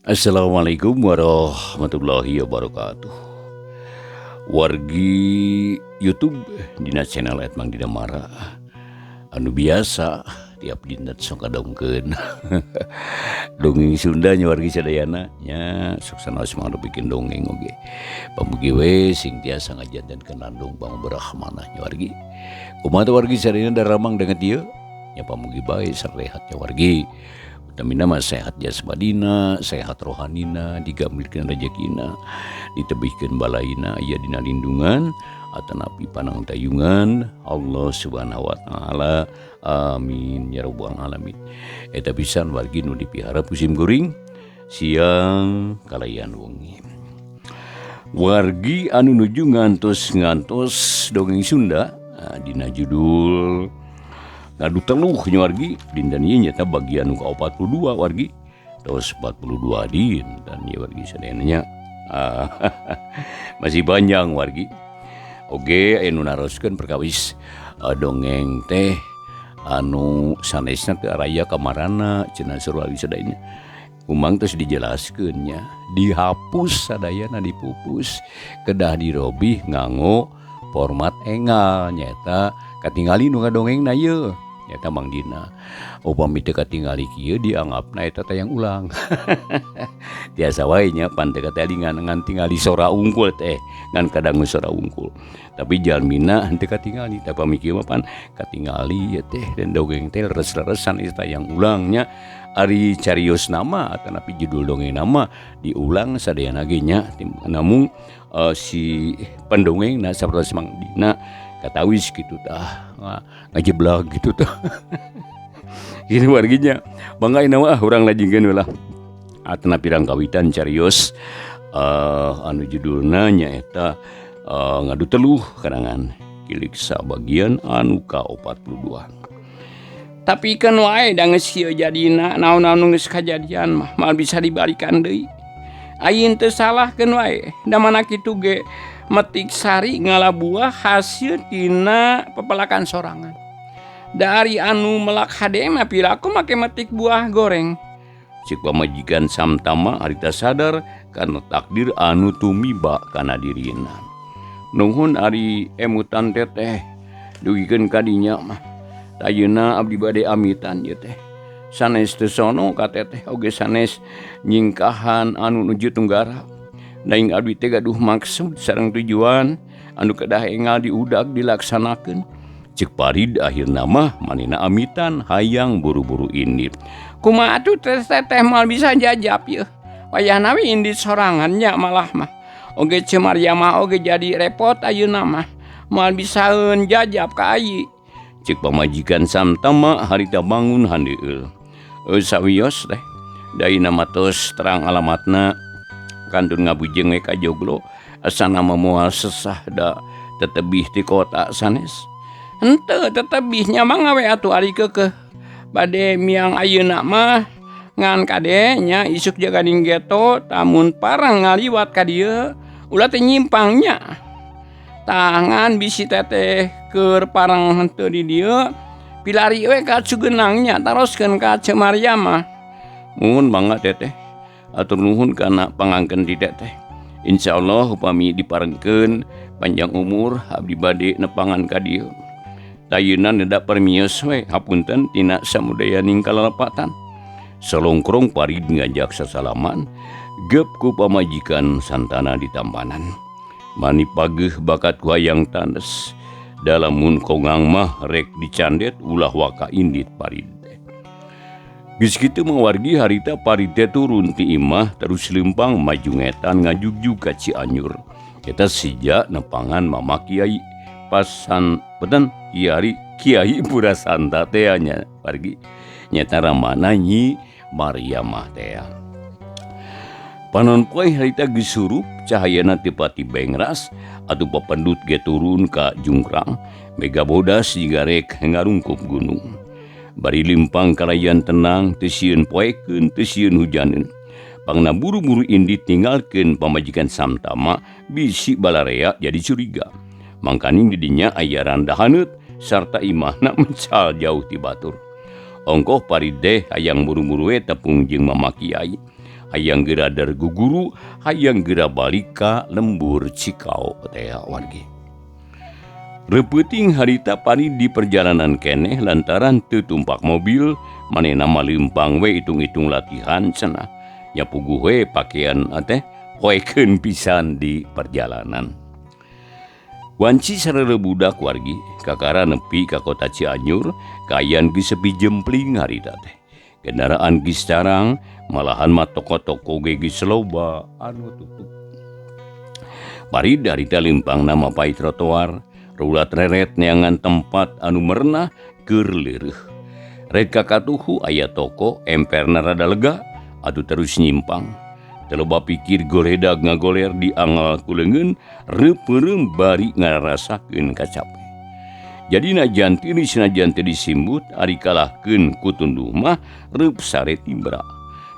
Assalamualaikum warahmatullahi wabarakatuh. Wargi YouTube dina channel Mang Dina Mara anu biasa tiap dinten sok kadongkeun dongeng Sunda nya wargi sadayana nya sok sanaos mangrup bikin dongeng oge. Pamugi we sing tiasa ngajantenkeun landung pangberahmanah nya wargi. Kumaha wargi sadayana daramang dengan ieu nya pamugi bae sarehat nya wargi. Utamina mah sehat jasmadina, sehat rohanina, digambilkeun rezekina, ditebihkeun balaina, aya dina lindungan, atanapi panang tayungan Allah Subhanahu wa taala. Amin ya rabbal alamin. Eta pisan wargi nu dipihara pusim guring siang kalayan wengi. Wargi anu nuju ngantos dongeng Sunda dina judul Ngadu teluh nya wargi dinten ieu nyata bagian nu ka-42 wargi tos 42 din dan ieu wargi sadayana masih panjang wargi. Oge anu naroskeun perkawis dongeng teh anu sanesna teu araya kamarana cenah saur wargi sadayana. Kumang tos dijelaskeun nya dihapus sadayana dipupus kedah dirobih nganggo format engal nyaeta katingali nu ngadongengna ieu. Nyata Mang Dina upami teu katingali kieu dianggapna eta tayang ulang. Tiasa wae nya pan teu katalingan ngan tingali sora unggul teh ngan kadang sora unggul. Tapi jalmina henteu katingali tapi pami kieu mah pan katingali ya teh dan dongeng teh leres-leresan eta tayang ulangnya ari carios nama atanapi judul dongeng nama diulang sadayana ge nya namung si pendongengna sapertos Mang Dina katawis gitu tah ngajeblak gitu tah. Ini warginya banggaina mah urang lajengkeun ulah atana pirang kawitan carios anu judulna nyaeta Ngadu Teluh karangan Kilik Sabagian anu ka-42. Tapi kan wae da geus ieu jadina naon-naon nu geus kajadian mah moal bisa dibalikan deui. Ayeuna teu salahkeun wae da mana kitu ge metik sari ngalabuah hasil tina pepelakan sorangan. Dari anu melak hade mah pilaku make metik buah goreng. Cik pamajikan samtama harita sadar karena takdir anu tumiba kana dirina. Nuhun ari emutan teteh dugikeun ka dinya mah. Ayeuna abdi bade amitan ieu teh. Sanes teu sono ka teteh oge sanes nyingkahan anu nuju tunggara. Daing abdi teh gaduh maksud sareng tujuan anu kedah engal diudag dilaksanakeun. Cek parid akhirna mah manehna amitan hayang buru-buru indit. Kumaha atuh teteh moal bisa jajab ieu. Wayahna we indit sorangan nya malah mah. Oge Cemaria mah oge jadi repot ayeuna mah. Moal bisaeun jajab ka ayi. Cek pamajikan samtama harita bangun handeueul. Sawios teh daina matos terang alamatna kantun ngabujeng we ka joglo asana moal sesah da tetebih ti kota sanes. Henteu tetebihnya mah ngawe atuh ari keukeuh bade miang ayeuna mah ngan kade nya isuk jaganing geto tamun parang ngaliwat ka dieu ulah teh nyimpang nya. Tangan bisi teteh keur parang henteu di dieu pilari we ka Cugenang nya taroskeun ka Cemaria mah. Muhun mangga teteh atur nuhun kana pangangkeun di teteh. Insyaallah upami diparengkeun panjang umur abdi bade nepangan ka dieu. Tayeuna neda permios we hapunten tina samudayaning kalelepatan. Selongkrong parid ngajak sasalaman gep ku pamajikan santana di tampanan. Mani pageuh bakat wayang tandes dalamun kongang mah rek dicandet ulah waka indit parid. Geus kitu mewargi harita parid teh turun ti imah terus lempang maju ngetan ngajugjuk ka Cianjur. Eta sija nepangan Mama Kiai pasan peten Kiai Purasanta teh nya wargi nyata ramana Nyi Mariamah teh. Panon poe harita geus surup cahayana teu pati bengras atuh papendut ge turun ka jungkrang mega bodas jiga rek ngarungkup gunung. Bari limpang kalayan tenang teu sieun poekeun teu sieun hujaneun. Pangna buru-buru indit tinggalkeun pamajikan samtama bisi balarea jadi curiga. Mangkaning di dinya aya randa haneut sarta imahna mencal jauh ti batur. Ongkoh paride hayang buru-buru tepung jeung Mama Kiai. hayang geura dargu guru hayang geura balik ka lembur Cikau teh wargi. Repeuting harita Parid di perjalanan keneh lantaran teu tumpak mobil manehna maleumpang we itung-itung latihan cenah nya puguh we pakaian teh hoekeun pisan di perjalanan. Wanci sarere budak wargi kakara nepi ka kota Cianjur kayan geus sepi jempling harita teh. Kendaraan geus jarang malahan mah toko-toko ge geus loba anu tutup. Parid harita leumpang nama pai trotoar rulat reret neangan tempat anu merenah keur leureuh. Rek kakatuhu aya toko emperna rada lega atuh terus nyimpang. Teu loba pikir goledag ngagoler di angal kuleungeun reupeurem bari ngarasakeun kacape. Jadi senajan teu disimbut ari kalahkeun ku tunduh mah reup sare timbra.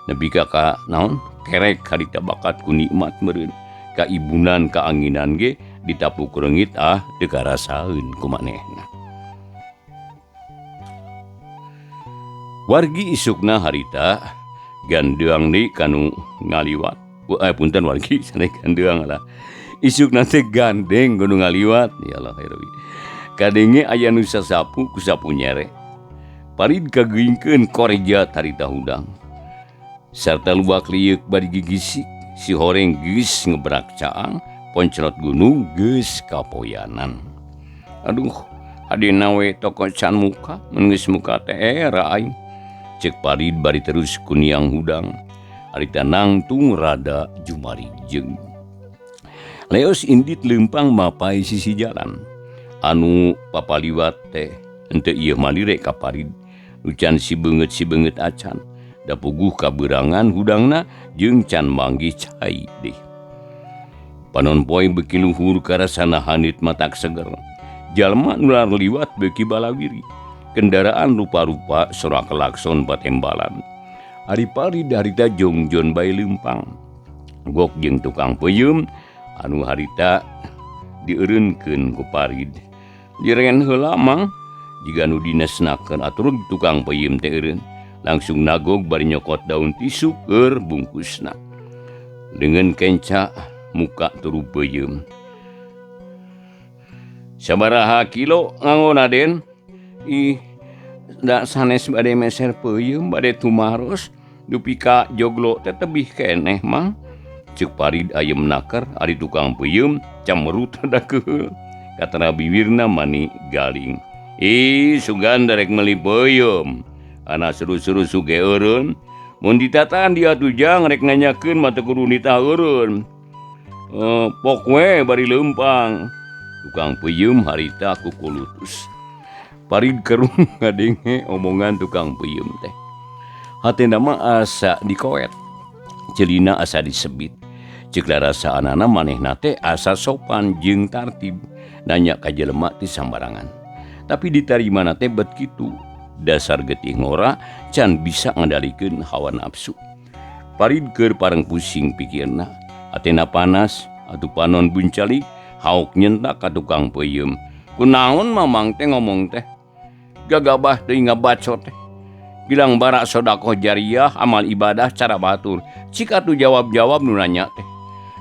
Nepi ka naon kerek harita bakat ku nikmat meureun. Kaibunan kaanginan ge ditapuk reungit teu karasaeun ku manehna. Wargi isukna harita gandeang deui kanu ngaliwat. Punten wargi saneh gandeang lah. Isukna teh gandeng kudu ngaliwat. Ya Allah heroi. Kadenge aya nu sasapu ku sapu nyere. Parid kageingkeun korejat harita hudang. Sarta luak liuk bari gigisik si horeng geus ngebrak caang ponclot gunung geus kapoyanan. Aduh, hadena we toko can muka mun geus muka teh era aing. Cek Parid bari terus kuniang hudang. Harita nangtung rada jumarijeng. Leos indit leumpang mapai sisi jalan. Anu papaliwat teh henteu ieu malire ka Parid. Lucan si beungeut acan. Da puguh kaberangan hudangna jeung can manggih cai deh. Panon poe beuki luhur karasana hanit matak seger. Jalma nu liwat beuki balawiri. Kendaraan rupa-rupa sorak klakson patembalan. Ari Parid harita jongjon bae leumpang. Gok jeung tukang peuyeum anu harita dieureunkeun ku Parid. Direngen heula mang jiga nu dinesnakeun atur tukang peuyeum teh eureun. Langsung nagog bari nyokot daun tisu keur bungkusna. Dengan kenca muka turu peuyeum. Sabaraha kilo ngangon Aden? Ih, da sanes bade meser peuyeum bade tumaros dupi ka joglo teh tebih keneh mang. Ceuk Parid aya menakar ari tukang peuyeum cammerut da keul. Katana bibirna mani galing. Ih, sugan darek meuli peuyeum. Ana seru-seru suge eureun. Mun ditataan dia tujang rek nanyakeun mah teu kudu nitah eureun. Pok we bari leumpang. Tukang peuyeum harita kukulutus. Parid kerung ngadenge omongan tukang peuyeum teh. Hatena mah asa dikoet. Celina asa disebit. Ceuk larasaanana manehna teh asa sopan jeung tartib. Nanya ka jelema ti sambarangan. Tapi ditarimana teh bet kitu. Dasar getih ngora can bisa ngendalikeun hawa nafsu. Parid keur pareng pusing pikirna. Atena panas atuh panon buncalik hauk nyentak ka tukang peuyeum. Kunaon mamang teh ngomong teh? Gagabah deui ngabacot teh. Bilang bara sedekah jariyah amal ibadah cara batur. Cik atuh jawab-jawab nu nanya teh.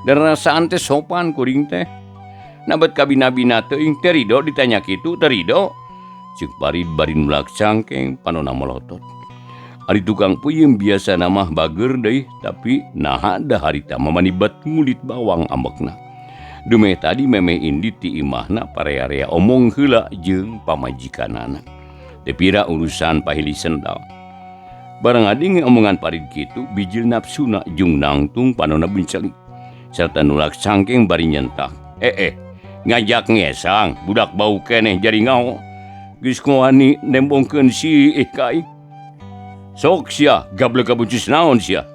Dan rasaan teh sopan kuring teh. Nabet kabina-bina teuing teh ridho ditanya kitu teh ridho. Ceuk Parid bari nulak cangkeng panonna melotot. Ari tukang peuyeum biasa mah bager deui tapi naha da harita mamanibat ngulit bawang ambekna. Dumeh tadi memeh indit ti imahna parearea omong heula jeung pamajikanana. Teu pira urusan pahili sendal. Barang ading omongan Parid kitu bijil nafsuna jeung nangtung panonna buncelik. Sarta nulak cangkeng bari nyentak. Ngajak ngesang budak bau keneh jari ngao. Geus ngowani nembongkeun si kai. Sok sia gablek kabuncus naon sia.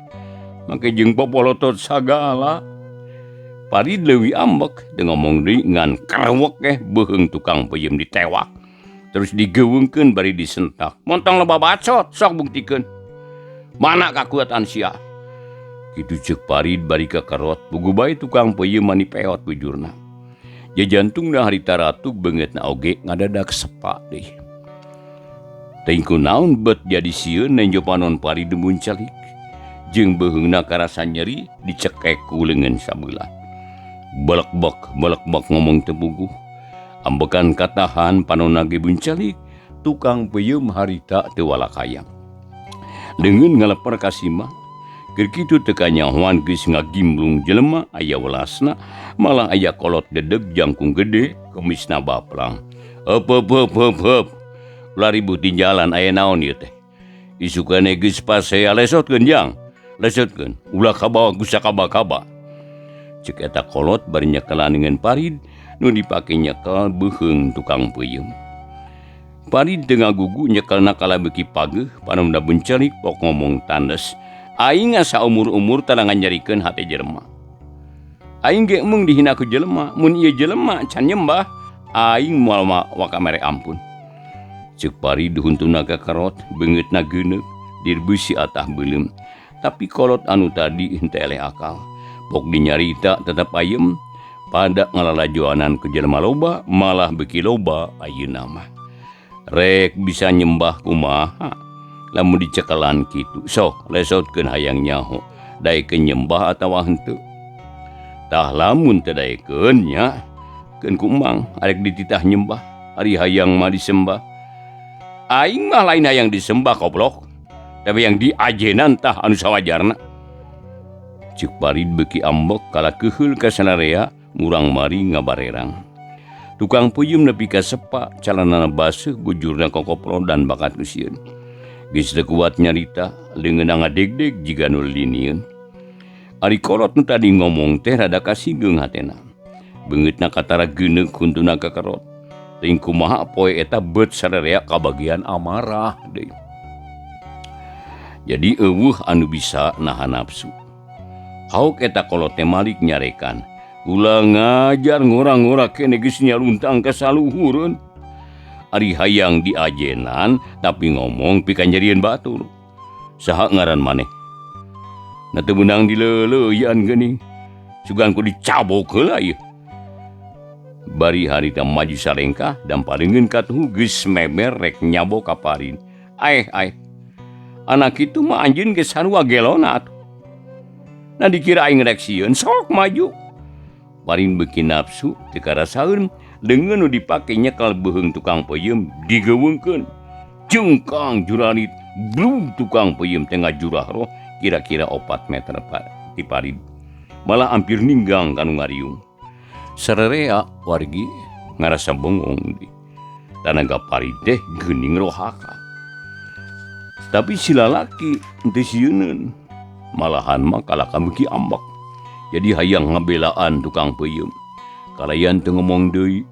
Make jeung popolotot sagala. Parid leuwih ambek de ngomong deui ngan karewek beuheung tukang peuyeum ditewak. Terus digeuweungkeun bari disentak. Montong loba bacot, sok buktikeun. Mana kakuatan sia? Kitu ceuk Parid bari kakarot puguh bae tukang peuyeum mani peot bujurna. Ya jantungna harita ratuk beungeutna oge ngadadak sepa deui. Teuing kunaon bet jadi sieun nenjo panon Parid muncalik. jeung beheungna karasa nyeri dicekek ku leungeun sabeula. Balak-bak ngomong teu puguh. Ambekan katahan panonna ge buncalik, tukang peuyeum harita teu walakayang. Leungeun ngaleper ka Simah, keur kitu teu kanyahoan geus ngagimblung jelema aya welasna, malah aya kolot dedeg jangkung gede kemisna baplang. Heup. Ulah ribut di jalan aya naon ieu teh? Isukana geus pasea lesotkeun jang. Lesotkeun. Ulah kabawa ku sakaba-kaba. Ceuk eta kolot bari nyekelan dengan Parid nu dipake nyekel beheung tukang peuyeum. Parid teu ngagugu nyekelna kala beuki pageuh panomna beuncelik pok ngomong tandes. Aing saumur-umur tara nganyarikeun hate jelema. Aing ge eumeng dihina ku jelema, mun ieu jelema can nyembah, aing moal waka mere ampun. Ceuk Parid huntuna ka karot, beungeutna geuneuk, dirbeusi atah beuleum. Tapi kolot anu tadi henteu eleh akal. Pok dinyarita tetep ayem, pada ngalalajoanan ku jelema loba, malah beuki loba ayeuna mah. Rek bisa nyembah kumaha? Lamun dicekelan kitu, sok lesotkeun hayang nyaho, daekeun nyembah atawa henteu. Tah lamun teu daekeun nya, keun ku emang arek dititah nyembah, ari hayang mah disembah. Aing mah lain hayang disembah goblok, tapi yang diajenan tah anu sawajarna. Ceuk Parid beuki ambek kala keheul ka sanarea murang mari ngabarerang. Tukang peuyeum nepi ka sepa, calanana baseuh, bujurna kokoplo dan bakat usieun. Geus teu kuat nyarita, leungeunna ngadegdeg jiga nu linieun. Ari kolot nu tadi ngomong teh rada kasigeng hatena. Beungeutna katara geuneuk huntuna ka karot. Teuing kumaha poe eta beut sararea kabagian amarah deui. Jadi eueuh anu bisa nahan nafsu. Hauk eta kolot teh malik nyarekan. Ulah ngajar ngora-ngora kene geus nyaluntang ka saluhureun. Ari hayang diajenan tapi ngomong pika nyarieun batur. Saha ngaran maneh? Na teu meunang dileuleuyan geuning. Sugan ku dicabok heula ieu. Bari harita maju salengkah dan palingeun katuh geus memer rek nyabok ka Parid. Aeh. Anak itu mah anjeun geus sarua gelona atuh. Nah dikira aing rek sieun sok maju. Parid beuki nafsu teu karasaeun leungeun nu dipake nyekel beheung tukang peuyeum digeuweungkeun. Jengkang juralit blum tukang peuyeum teh ngajurah roh kira-kira 4 meter ti Parid. Malah hampir ninggang kanu ngariung. Sararea wargi ngarasa bengong di. Tanaga Parid teh geuning rohaka. Tapi si lalaki teu sieunun. Malahan mah kalaka beuki ambak. Jadi hayang ngabelaan tukang peuyeum. Kalayan teu ngomong deui,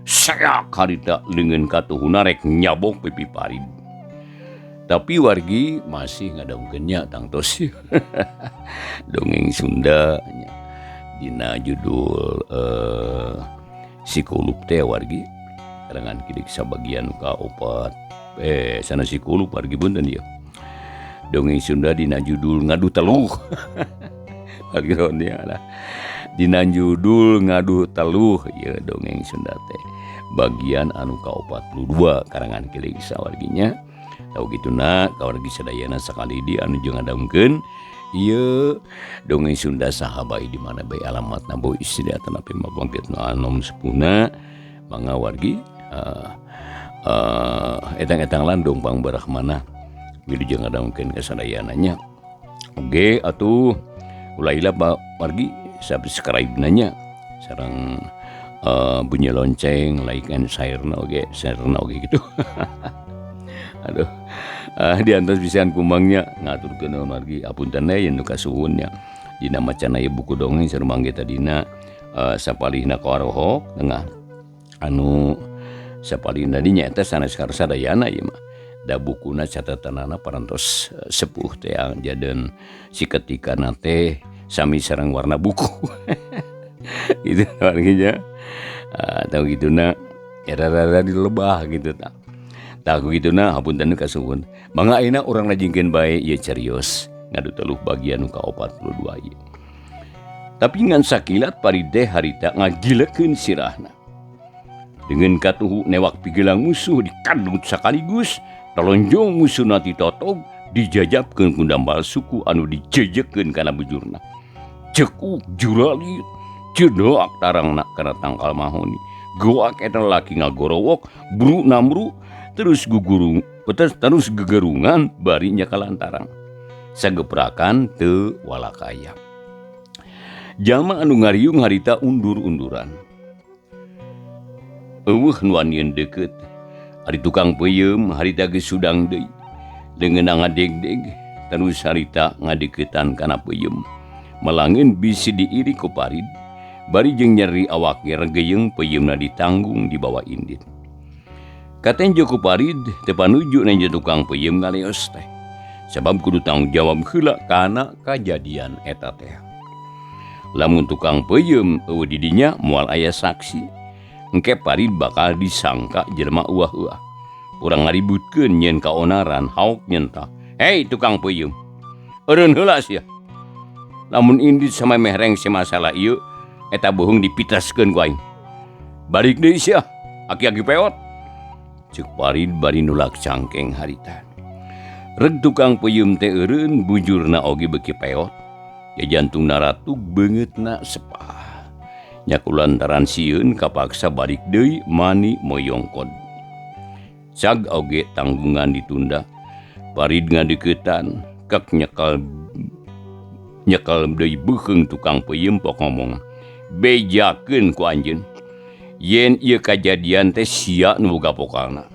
sayak harita leungeun katuhuna rek nyabok pipi Parid. Tapi wargi masih ngadongkeun nya tangtos. Dongeng Sunda nya. Dina judul Sikulup teh wargi. Karangan kidik sabagian ka 4. Sana Sikulup wargi punten ieu. Dongeng Sunda dina judul Ngadu Teluh. lah. Dina judul Ngadu Teluh ya dongeng Sunda teh. Bagian anu ka-42 karangan kilik sawarginya. Tau kituna kawargi sadayana sakali di anu jeung ngadongkeun ieu dongeng Sunda saha bae di mana bae alamatna beuh istri atanapi mapangkitna anom sepuna mangga wargi etang-etang landung pangbarahmana wilujeng ngadongkeun ka sadayana nya. Oge atuh ulailah wargi subscribe nanya sareng bunyi lonceng, like and share-na oge gitu. Aduh, diantos pisan kumangnya ngaturkeun naon wargi apunten yen nu kasuhun nya. Dina macana ieu buku dongeng sareng mangge tadina sapalihna kawarohok tengah anu sapalihna dinya eta sanes sadayana ieu mah. Da bukuna catatanana parantos sepuh teh jadeun siketikana teh sami sareng warna buku. Gitu warginya. Tahu gituna era-era di lebah gitu tak. Tahu gituna hapunten kasuhun. Mangga ayeuna urang lajengkeun bae ieu carios Ngadu Teluh bagian nu ka-42 ieu. Tapi ngan sakilat Parid teh harita ngagilekeun sirahna. Dengan katuhu newak pigelang musuh dikadut sakaligus, telonjong musuhna ditotog dijajabkeun ku dambal suku anu dijejekeun kana bujurna. Cekuk jurali cedoak tarangna kana tangkal mahoni. Goak eta laki ngagorowok buru namru terus gugurung terus gegerungan bari nya kalantarang. Sageprakan teu walakaya. Jalma anu ngariung harita undur-unduran. Eueuh nu anjeun deukeut. Ari tukang peuyeum harita geus sudang deui. Leungeunna ngadeg-deg terus harita ngadeuketan kana peuyeum. Malangin bisi diiri ku parid. Bari jeung nyeri awake regeyeung peuyeumna ditanggung di bawah indit. Katenjo ku parid teu panuju nenjo tukang peuyeum ngaleos teh. Sabab kudu tanggung jawab heula kana kajadian eta teh. Lamun tukang peuyeum eueuh di dinya moal aya saksi, engke parid bakal disangka jelema euah-euah. Urang ngaributkeun nyen kaonaran hauk nyentah. Hei tukang peuyeum, eureun heula sia. Lamun indit samemeh rengse masalah ieu eta bohong dipitaskeun ku aing. Balik deui sia, aki-aki peot. Ceuk parid bari nulak cangkeng harita. Reg tukang peuyeum teh eureun bujurna oge beuki peot. Ya jantungna ratug beungeutna sepah. Nya kulantaran sieun kapaksa balik deui mani moyongkod. Cag oge tanggungan ditunda. Parid ngadeuketan kek nyekal deui beuheung tukang peuyeum pok ngomong. Bejakeun ku anjeun. Yen ieu kajadian teh sia nu boga pokalna.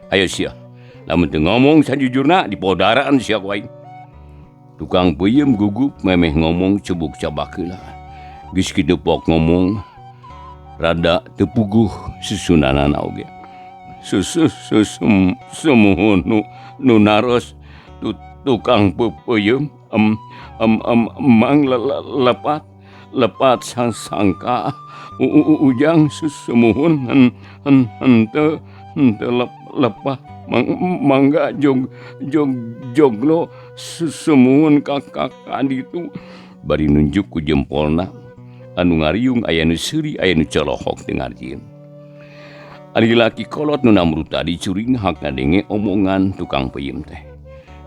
Hayo sia. Lamun teu ngomong sajujurna dipodaraan sia ku aing. Tukang peuyeum gugup memeh ngomong cebuk cabak heula. Geus kitu pok ngomong rada teu puguh susunanana oge. Semuhun nu naros tukang peuyeum mang lepat sangka ujang semuhun henteu lepat mangga joglo semuhun kakak ditu. Bari nunjuk ku jempolna anu ngariung aya nu seuri aya nu colohok teu ngarjieun. Ari laki kolot nu namru tadi curing hak ngadenge omongan tukang peuyeum teh.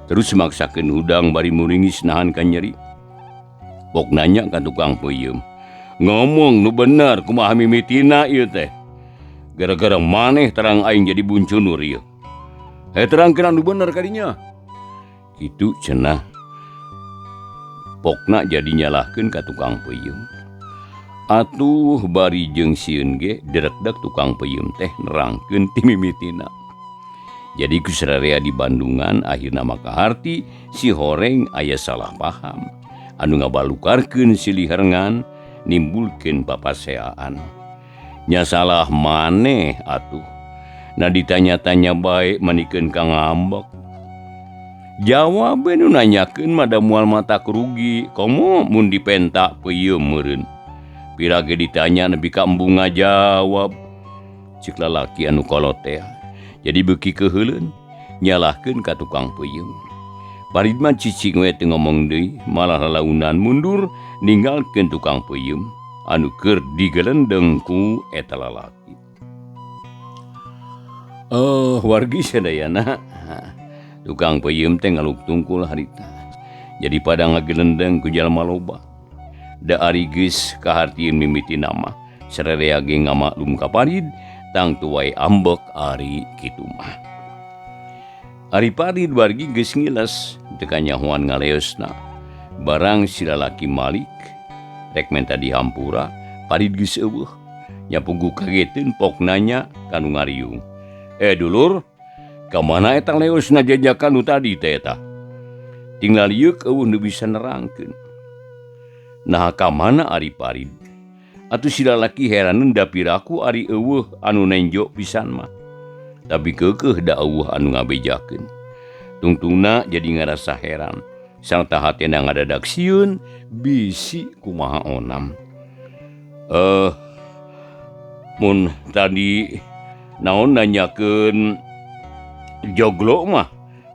Terus maksakeun hudang bari muringis nahan ka nyeri. Pok nanya ka tukang peuyeum, ngomong nu bener kumaha mimitina ieu teh. Gara-gara maneh terang aing jadi buncunur ieu. Terangkeun anu bener kadinya. Kitu cenah. Pokna jadi nyalahkeun ka tukang peuyeum. Atuh bari jeung sieun ge derekdek tukang peuyeum teh nerangkeun ti mimitina. Jadi ku sararea di Bandungan akhirna makaharti si horeng aya salah paham. Anu ngabalukarkeun silih rengan nimbulkeun papaseaan. Nya salah maneh atuh. Na ditanya-tanya bae manikeun ka ngambek. Jawab nu nanyakeun mada moal matak rugi, komo mun dipenta peuyeum meureun. Pirage ditanya nepi ka embung ngajawab. Cik lalaki anu kolot teh. Jadi beuki keheuleun nyalahkeun ka tukang peuyeum. Parid mah cicing we teu ngomong deui, malah lalaunan mundur ninggalkeun tukang peuyeum anu keur digelendeng ku eta lalaki. Wargi sadayana tukang peuyeum teh ngaluk tungkul harita. Jadi pada ngagelendeng ku jalma loba. Da ari geus kahartieun mimiti nama sararea ge ngamaklum ka parid tang tu wae ambek ari kitu mah. Ari parid wargi geus ngiles teu kanyahoan ngaleosna. Barang si lalaki Malik rek menta dihampura, parid geus eueuh. Nya puguh kageteun pok nanya kanu ngariung. Dulur, ka mana eta leosna jajakan nu tadi teh eta? Tinggal ieu eueuh nu bisa nerangkeun. Nah ka mana ari parid? Atuh si lalaki heraneun da piraku ari eueuh anu nenjo pisan mah. Tapi keukeuh da eueuh anu ngabejakeun. Tungtungna jadi ngarasa heran. Sarta hatena ngadadak sieun bisi kumaha onam. Mun tadi naon nanyakeun joglo mah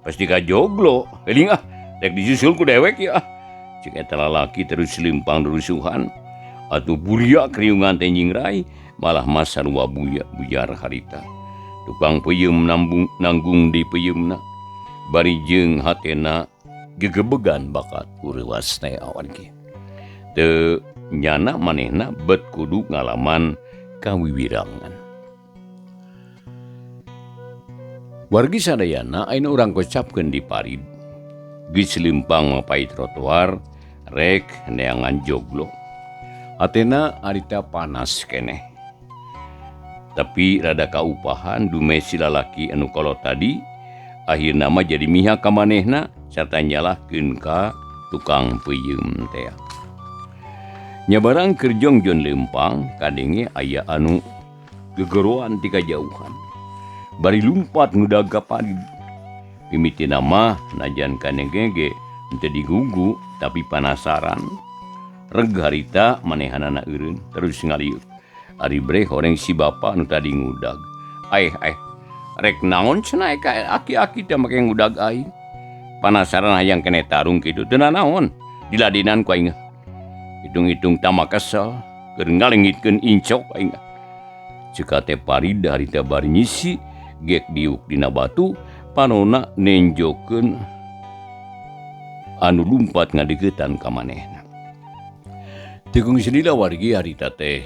pasti ka joglo. Eling rek disusul ku dewek ya. Cik eta lalaki terus limpang rusuhan. Atuh buria kriungan teh nyingrai malah mas sarua bujar harita. Tukang peuyeum nanggung di peuyeumna. bari jeung hatena gegebegan bakat kurewas teh awan ge. Teu nyana manehna bet kudu ngalaman kawiwirangan. Wargi sadayana ayeuna urang kocapkeun di parid. Geus leumpang mapai trotoar rek neangan joglo. Hatena arita panas keneh. Tapi rada kaupahan dume si lalaki anu kolot tadi akhirna mah jadi mihak ka manehna sarta nyalahkeun ka tukang peuyeum teh. Nyabarang keur jongjon leumpang kadenge aya anu gegeroan ti kajauhan. Bari lumpat ngudag ka parid. Mimitina mah najan kanenge ge henteu digugu tapi panasaran. Reg harita manehanana eureun terus ngaliuk. Ari breh horeng si bapa nu tadi ngudag. Rek naon cenah ka aki-aki teh make ngudag aing. Panasaran hayang kene tarung kitu teu naon. Diladinan ku aing. Hitung-hitung tama kesel keur ngalengitkeun incok aing. Ceuk teh parid harita bari nyisi gek diuk dina batu panonna nenjokeun anu lumpat ngadeuketan ka manehna. Tikung sedila wargi harita teh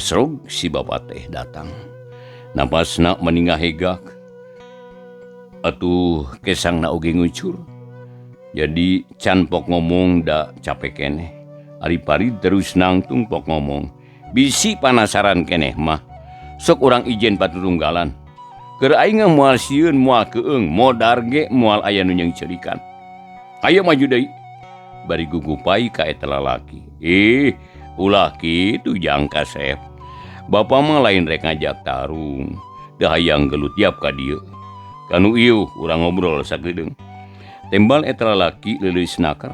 serog si bapa teh datang. Napasna meningah hegak atuh kesangna oge ngucur. Jadi can pok ngomong da capek keneh. Ari parid terus nangtung pok ngomong. Bisi panasaran keneh mah. Sok urang ijen patutunggalan. Keur aing moal sieun moal keung modar ge moal aya nu nyeng cerikan. Hayu maju deui. Bari gugupai ka eta lalaki. Ulah kitu jang kasep. Bapa mah lain rek ngajak tarung. Da hayang gelut tiap ka dieu. Kanu ieu urang ngobrol sagedeung. Tembal eta lalaki leuleuy nakar.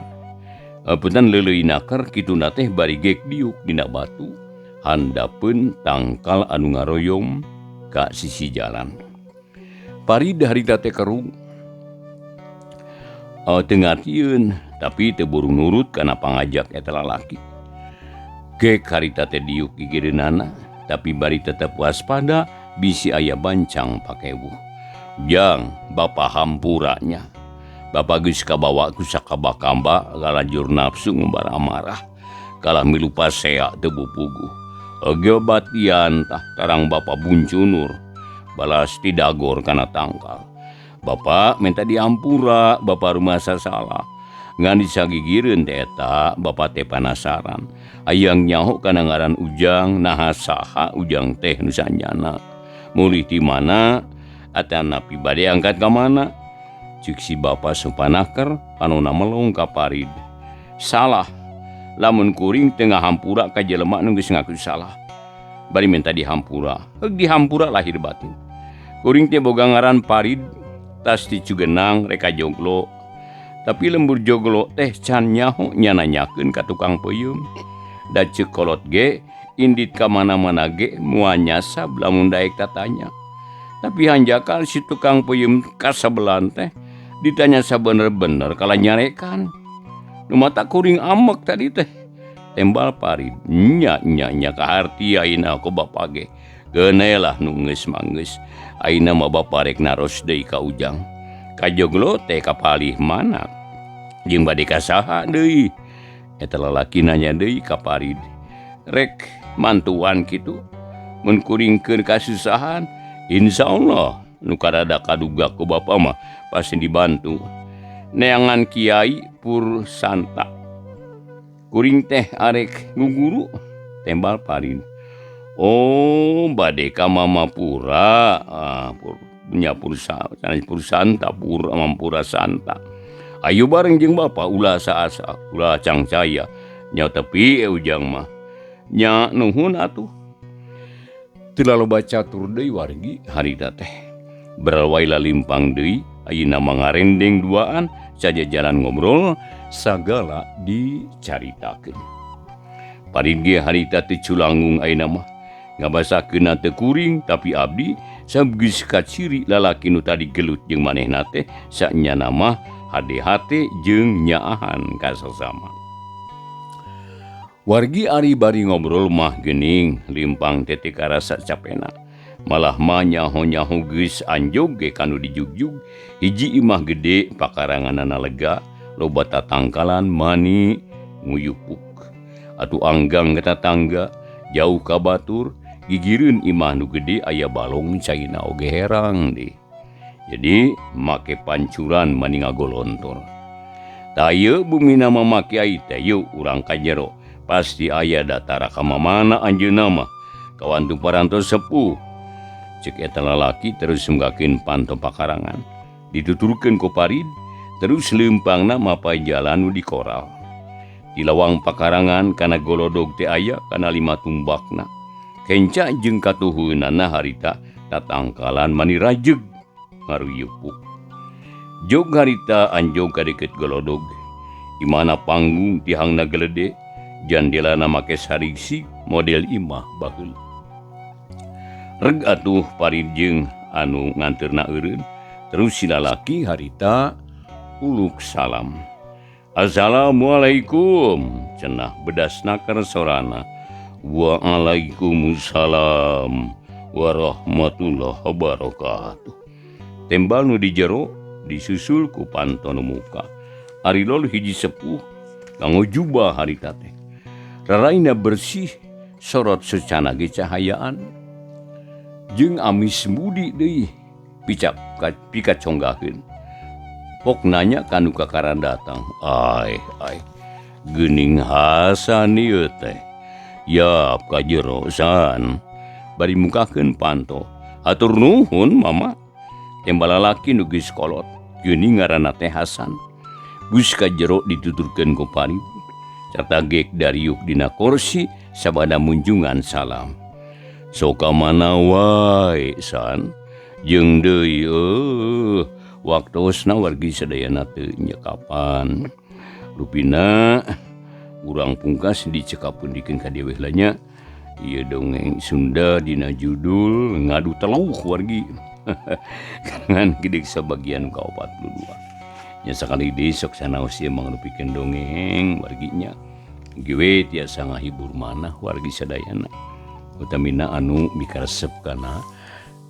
Punten leuleuy nakar kituna teh bari gek diuk dina batu. Handapeun tangkal anu ngaroyom ka sisi jalan. Parid harita teh kerung. Teu ngartieun tapi teu buru nurut kana pangajak eta lalaki. Gek harita teh diuk gigireunana tapi bari tetep waspada bisi aya bancang pakewuh. Jang bapa hampuranya. Bapa geus kabawa ku sakaba-kamba galajur nafsu ngumbar amarah. Kalah milu pasea teu bupuguh. Oge batian tah tarang bapa buncunur. Balas tidagor kana tangkal. Bapa minta diampura, bapa rumah salah. Ngan disagigireun teh eta, bapa teh panasaran. Hayang nyaho kana ngaran Ujang, naha saha Ujang teh nu sanjana. Mulih di mana, atanapi bade angkat ka mana. Ceuk si bapa supanaker, panonna melong ka parid. Salah, lamun kuring teu ngahampura ka jelema nu geus ngaku salah. Bari minta dihampura, heug dihampura lahir batin. Kuring teh boga ngaran parid, tas ti Cugenang reka joglo. Tapi lembur joglo teh can nyaho nyananyakeun ka tukang peuyeum. Da ceuk kolot ge indit ka mana-mana ge moal nyasab lamun daek tatanya. Tapi hanjakal si tukang peuyeum kasabelan teh ditanya sabener-bener kala nyarekan. Nu mata kuring amek tadi teh. Tembal parid nya kaharti ayeuna ku bapa ge. Geunelah nu geus manggeus. Ayeuna mah bapa rek naros deui ka Ujang. Ka joglo teh kapalih mana? Jeung bade ka saha deui? Eta lalaki nanya deui ka parid. Rek mantuan kitu. Mun kuring keur kasusahan, insyaallah nu karada kaduga ku bapa mah pasti dibantu. Neangan Kiai Pur Santa. Kuring teh arek nguguru. Tembal parid. Oh, bade ka Mama Pura. Punya Pur Santa, Pura Santa. Ayo bareng jeung bapa ulah saasa, ulah cangcaya. Nya tepi Ujang mah. Nya nuhun atuh. Teu laloba catur deui wargi harita teh. Berawai lalimpang deui, ayeuna mangarendeng duaan saja jalan ngobrol sagala dicaritakeun. Parid ge harita teu culangung ayeuna mah. Ngabasakeunna teu kuring tapi abdi sageus kaciri lalaki nu tadi gelut jeung manehna teh sanyana mah hade-hate jeung nyaahan ka sasama. Wargi ari bari ngobrol mah geuning limpang teh teu karasa capena. malah nyaho-nyaho geus anjog ge kanu dijugjug hiji imah gede pakaranganana lega loba tatangkalan mani nguyupuk atuh anggang ke tetangga jauh ka batur gigireun imah nu gede aya balong caina oge herang deh. Jadi make pancuran mani ngagolontor. Taya bumi nama make ai teh yuk urang ka jero pasti aya datara ka mamana anjeunna mah kawantu parantos sepuh. Cek eta lalaki terus menggakeun panto pakarangan dituturkeun ku parid terus leumpangna mapai jalan nu di koral. Di lawang pakarangan kana golodog teh aya kana 5 tumbakna. Kenca jeung katuhunana harita tatangkalan mani rajeg ngaruyupuk. Jog harita anjog ka deket golodog. Imana panggung tihangna gelede jandelana make sariksi model imah baheula. Reg atuh parid jeung anu nganterna eureun terus si lalaki harita uluk salam. Assalamualaikum cenah bedasna karsorana. Waalaikumsalam warahmatullahi wabarakatuh. Tembal nu di jero disusul ku panto nu muka. Ari lol hiji sepuh kanggo jubah harita teh. Raraina bersih sorot secana ge cahayaan. Jeung amis mudi deui pika conggaheun. Pok nanya kanu kakaran datang. Ai, geuning Hasan ieu teh. Yap ka jero san. Bari mukakeun panto. Hatur nuhun mama. Tembal lalaki nu geus kolot. Geuning ngaranna teh Hasan. Bus ka jero dituturkeun ku parid. Carta gek dariuk dina kursi sabada munjungan salam. Soka mana wae san. Jeung deui waktosna wargi sadayana teu nyekapan. Rupina urang pungkas dicekapundikeun ka dieu heulanya. Ieu dongeng Sunda dina judul Ngadu Teluh wargi. Karangan gede sabagian ka-42. Nya sakali deui sok sanaos ieu mangrupikeun dongeng warginya. Giwe tiasa ngahibur manah wargi sadayana. Utamina anu mikaresep kana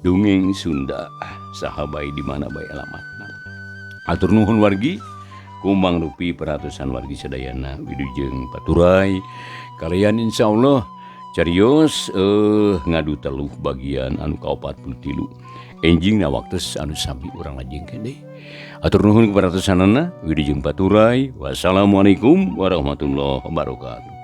dongeng Sunda saha bae di mana bae alamatna. Atur nuhun wargi kumbang rupi peratusan wargi sadayana wilujeng baturai kalian insyaallah carios ngadu teluh bagian anu ka-43 enjingna waktos anu sami urang lajengkeun deui. Atur nuhun keparatosanana wilujeng baturai. Wassalamualaikum warahmatullahi wabarakatuh.